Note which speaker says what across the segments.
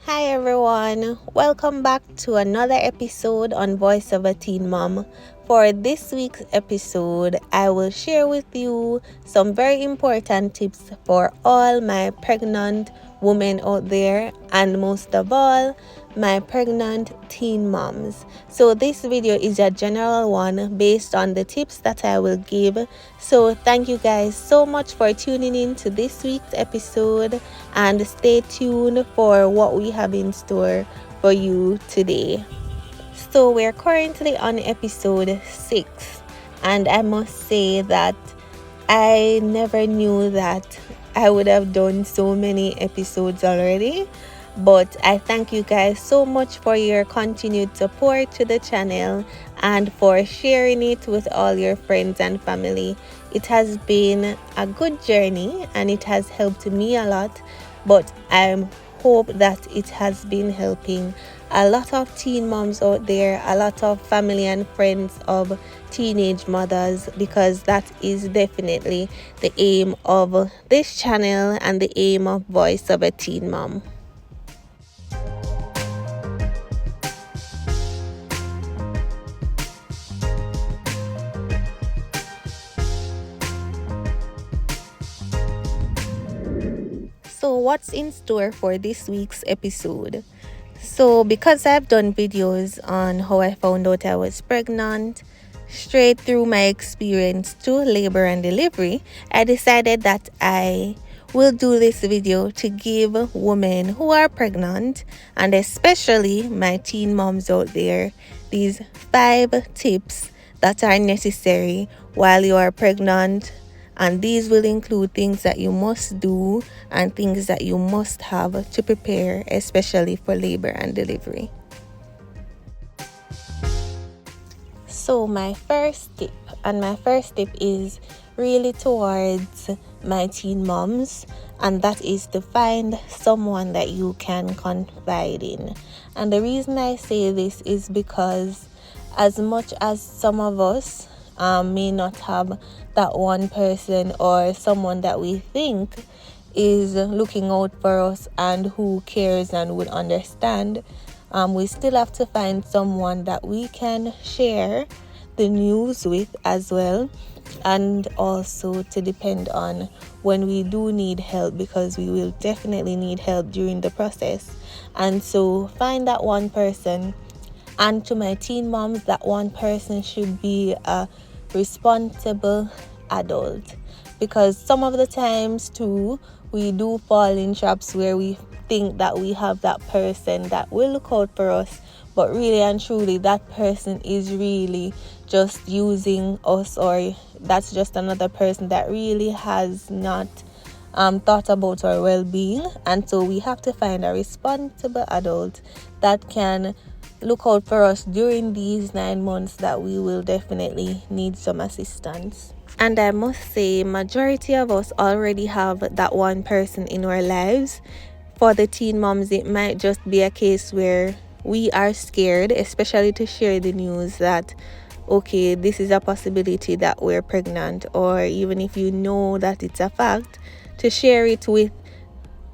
Speaker 1: Hi everyone, welcome back to another episode on Voice of a Teen Mom. For this week's episode, I will share with you some very important tips for all my pregnant women out there, and most of all, my pregnant teen moms. So this video is a general one based on the tips that I will give. So thank you guys so much for tuning in to this week's episode, and stay tuned for what we have in store for you today. So we're currently on episode 6, and I must say that I never knew that I would have done so many episodes already. But I thank you guys so much for your continued support to the channel and for sharing it with all your friends and family. It has been a good journey and it has helped me a lot, but I hope that it has been helping a lot of teen moms out there, a lot of family and friends of teenage mothers, because that is definitely the aim of this channel and the aim of Voice of a Teen Mom. So what's in store for this week's episode? So because I've done videos on how I found out I was pregnant, straight through my experience to labor and delivery, I decided that I will do this video to give women who are pregnant, and especially my teen moms out there, these 5 tips that are necessary while you are pregnant. And these will include things that you must do and things that you must have to prepare, especially for labor and delivery. So my first tip is really towards my teen moms, and that is to find someone that you can confide in. And the reason I say this is because as much as some of us may not have that one person or someone that we think is looking out for us and who cares and would understand, we still have to find someone that we can share the news with as well, and also to depend on when we do need help, because we will definitely need help during the process. And so find that one person. And to my teen moms, that one person should be a responsible adult, because some of the times too we do fall in traps where we think that we have that person that will look out for us, but really and truly that person is really just using us, or that's just another person that really has not thought about our well-being. And so we have to find a responsible adult that can look out for us during these 9 months that we will definitely need some assistance. And I must say, majority of us already have that one person in our lives. For the teen moms, it might just be a case where we are scared, especially to share the news that, okay, this is a possibility that we're pregnant, or even if you know that it's a fact, to share it with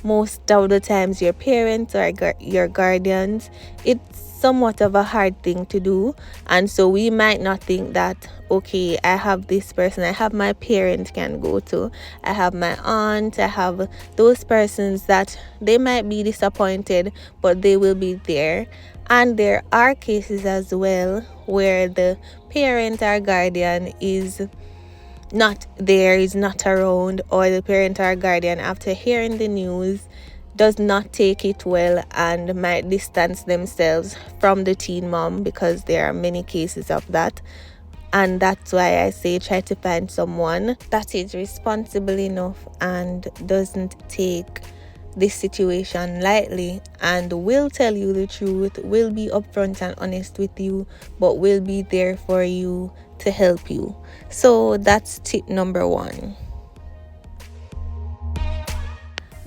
Speaker 1: most of the times your parents or your guardians. It's somewhat of a hard thing to do, and so we might not think that, okay, I have this person, I have my parent can go to, I have my aunt, I have those persons that they might be disappointed, but they will be there. And there are cases as well where the parent or guardian is not there, is not around, or the parent or guardian, after hearing the news, does not take it well and might distance themselves from the teen mom, because there are many cases of that. And that's why I say try to find someone that is responsible enough and doesn't take this situation lightly and will tell you the truth, will be upfront and honest with you, but will be there for you to help you. So that's tip number 1.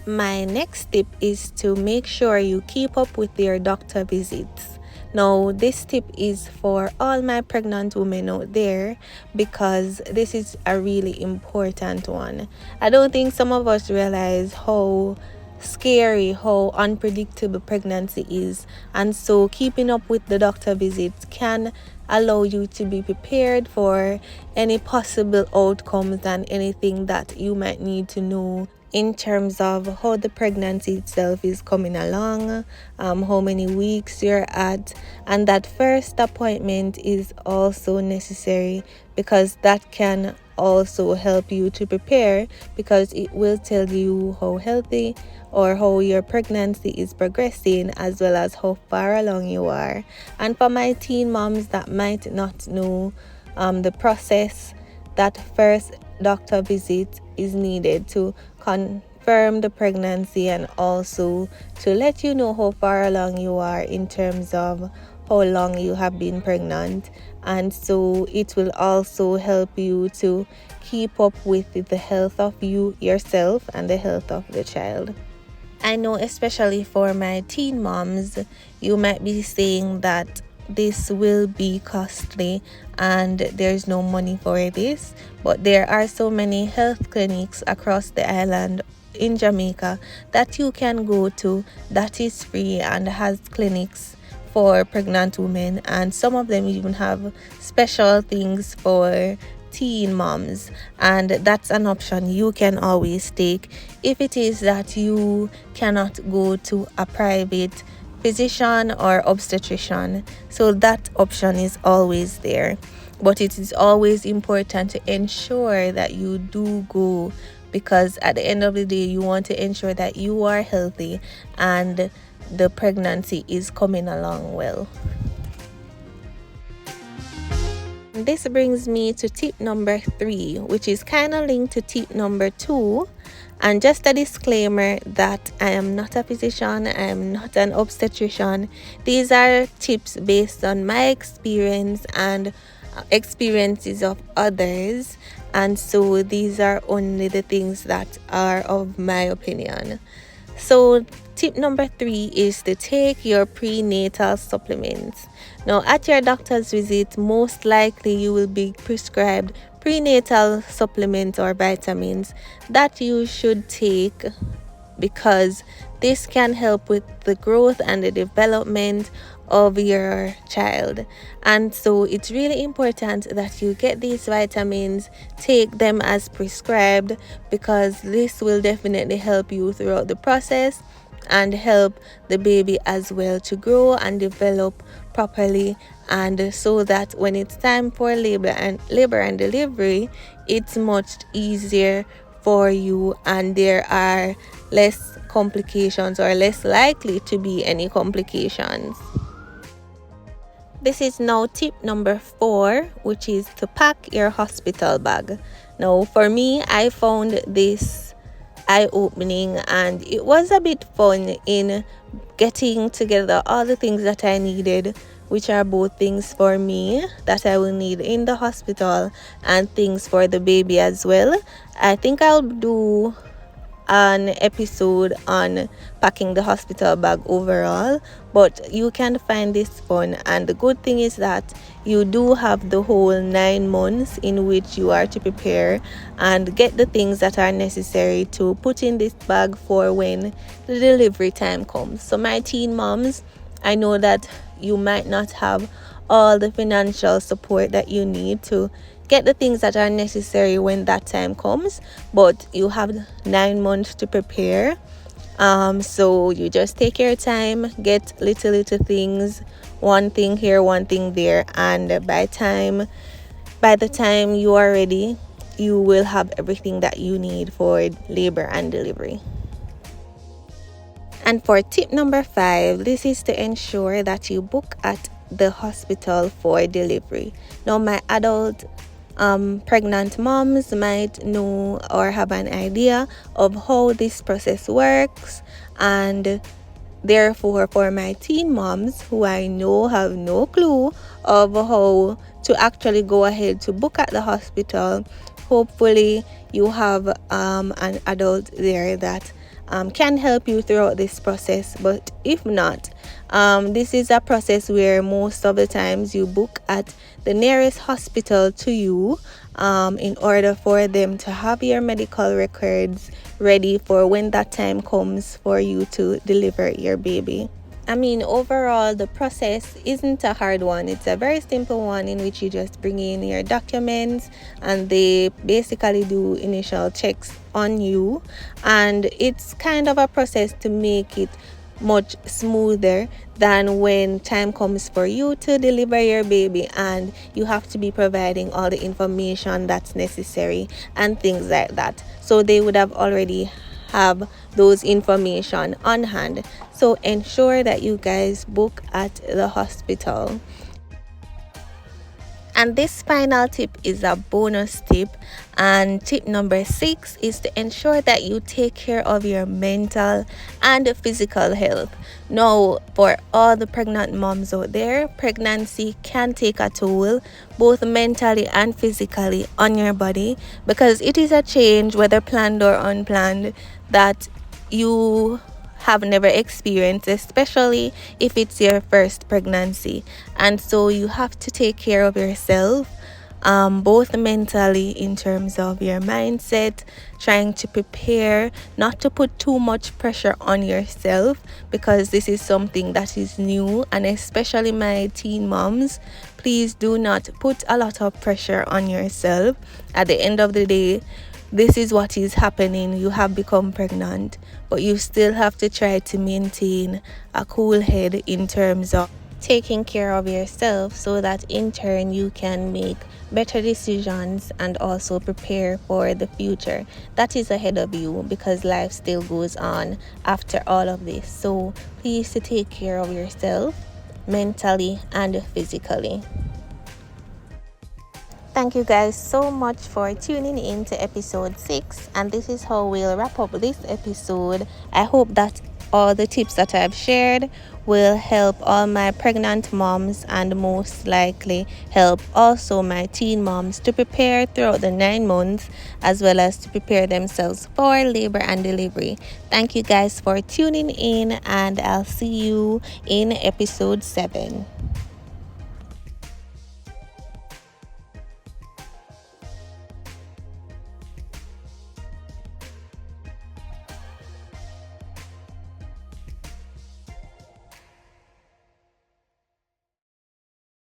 Speaker 1: My next tip is to make sure you keep up with your doctor visits. Now, this tip is for all my pregnant women out there, because this is a really important one. I don't think some of us realize how scary how unpredictable pregnancy is, and so keeping up with the doctor visits can allow you to be prepared for any possible outcomes and anything that you might need to know in terms of how the pregnancy itself is coming along, how many weeks you're at. And that first appointment is also necessary because that can also help you to prepare, because it will tell you how healthy or how your pregnancy is progressing, as well as how far along you are. And for my teen moms that might not know the process, that first doctor visit is needed to confirm the pregnancy and also to let you know how far along you are in terms of how long you have been pregnant. And so it will also help you to keep up with the health of you yourself and the health of the child. I know, especially for my teen moms, you might be saying that this will be costly and there's no money for this, but there are so many health clinics across the island in Jamaica that you can go to that is free and has clinics for pregnant women, and some of them even have special things for teen moms, and that's an option you can always take if it is that you cannot go to a private physician or obstetrician. So that option is always there, but it is always important to ensure that you do go, because at the end of the day you want to ensure that you are healthy and the pregnancy is coming along well. This brings me to tip number 3, which is kind of linked to tip number 2. And just a disclaimer that I am not a physician, I am not an obstetrician. These are tips based on my experience and experiences of others. And so these are only the things that are of my opinion. So tip number 3 is to take your prenatal supplements. Now, at your doctor's visit, most likely you will be prescribed prenatal supplements or vitamins that you should take, because this can help with the growth and the development of your child. And so it's really important that you get these vitamins, take them as prescribed, because this will definitely help you throughout the process and help the baby as well to grow and develop properly, and so that when it's time for labor and delivery, it's much easier for you and there are less complications or less likely to be any complications. This is now tip number 4, which is to pack your hospital bag. Now, for me, I found this eye-opening and it was a bit fun in getting together all the things that I needed, which are both things for me that I will need in the hospital and things for the baby as well. I think I'll do an episode on packing the hospital bag overall, but you can find this fun, and the good thing is that you do have the whole 9 months in which you are to prepare and get the things that are necessary to put in this bag for when the delivery time comes. So my teen moms, I know that you might not have all the financial support that you need to get the things that are necessary when that time comes, but you have 9 months to prepare. So you just take your time, get little things, one thing here, one thing there, and by the time you are ready, you will have everything that you need for labor and delivery. And for tip number 5, this is to ensure that you book at the hospital for delivery. Now, my adult pregnant moms might know or have an idea of how this process works, and therefore for my teen moms who I know have no clue of how to actually go ahead to book at the hospital, hopefully you have an adult there that can help you throughout this process. But if not, this is a process where most of the times you book at the nearest hospital to you, in order for them to have your medical records ready for when that time comes for you to deliver your baby. I mean, overall, the process isn't a hard one. It's a very simple one in which you just bring in your documents and they basically do initial checks on you. And it's kind of a process to make it much smoother than when time comes for you to deliver your baby and you have to be providing all the information that's necessary and things like that. So they would have already have those information on hand. So ensure that you guys book at the hospital. And this final tip is a bonus tip. And tip number 6 is to ensure that you take care of your mental and physical health. Now, for all the pregnant moms out there, pregnancy can take a toll both mentally and physically on your body, because it is a change, whether planned or unplanned, that you have never experienced, especially if it's your first pregnancy. And so you have to take care of yourself, both mentally, in terms of your mindset, trying to prepare, not to put too much pressure on yourself, because this is something that is new. And especially my teen moms, please do not put a lot of pressure on yourself. At the end of the day, this is what is happening. You have become pregnant, but you still have to try to maintain a cool head in terms of taking care of yourself, so that in turn you can make better decisions and also prepare for the future that is ahead of you, because life still goes on after all of this. So please to take care of yourself mentally and physically. Thank you guys so much for tuning in to episode 6, and this is how we'll wrap up this episode. I hope that all the tips that I've shared will help all my pregnant moms, and most likely help also my teen moms to prepare throughout the 9 months, as well as to prepare themselves for labor and delivery. Thank you guys for tuning in, and I'll see you in episode 7.